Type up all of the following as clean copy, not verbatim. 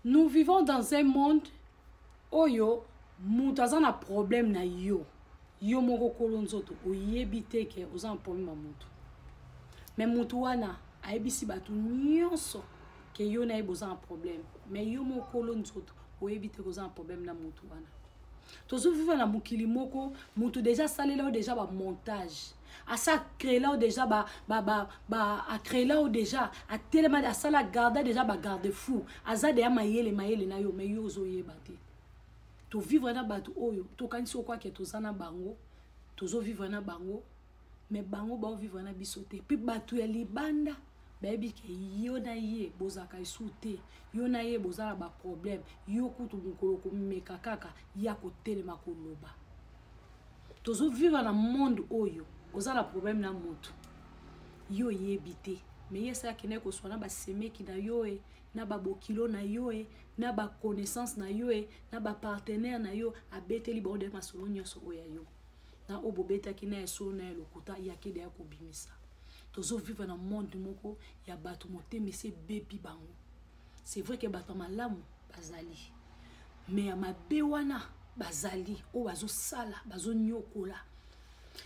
Nous vivons dans un monde oyo mutu aza na problème na yo. Yo moko kolonzoto oyebi te ke oza na problème na mutu. Mais mutu wana ayebisi batu nyonso ke yo na oza na problème. Mais yo moko kolonzoto oyebi te oza na problème na mutu wana. Tozo vivre na mukili moko mutu déjà salela o déjà ba montage. A ça créer là déjà a créer là déjà a tellement a ça la garder déjà ba garde fou. Aza de mayele na yo mais yo zo yeba te. To vivre na batu oyo to kanisi okwa ke to zana bango tozo vivre na bango mais bango ba vivre na bisote puis batu ya libanda baby ke yo na ye bozaka isute yo na ye bozala ba problème yo kutu mukolo ko meka kaka ya ko telema ko loba tozo vivre na monde oyo ozala problème na mutu yo yebite mais yesa kine ko sona ba semeki na yo na ba bokilo na yo na ba connaissance na yo na ba partenaire na yo abeteli ba de masolo nyoso oya yo na obobeta kine so na lokuta ya kede ya ko bimisa tozo vivre na monde moko ya batu moteme se bebi bango c'est vrai que batu malamu bazali mais ya mabe wana bazali o bazo sala bazo nyokola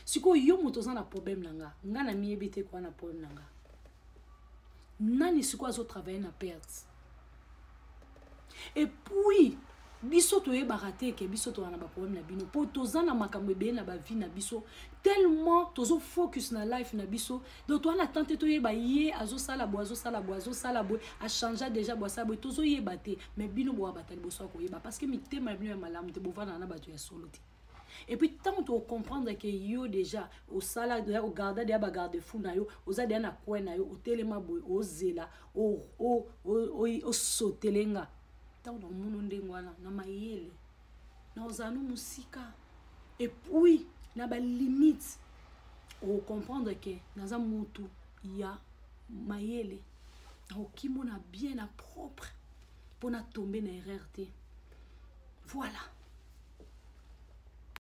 siko yo moto za na problème nanga na miebite kwa na problème nanga nani siko azo travailler na perte et puis biso to yeba raté ke biso to na ba problème na bino po toza na makambo ebe na ba vie na biso tellement tozo focus na life na biso donc to na tenter to yeba ye azo sala bo a changer déjà bo sa bo tozo yeba te mais bino bo batali bo so ko yeba parce que mi tema bino ya malamu te bo vana na bato ya solo te. Et puis tant to comprendre que yo déjà au sala de au garder de ba garde fou na yo oza de na coin na yo o telema boy o zela o sotelenga tant no muno ndengwana na mayele na ozanu musika et puis na ba limite o comprendre que naza mutu ya mayele o kimona bien na propre pour na tomber na erreur te. Voilà.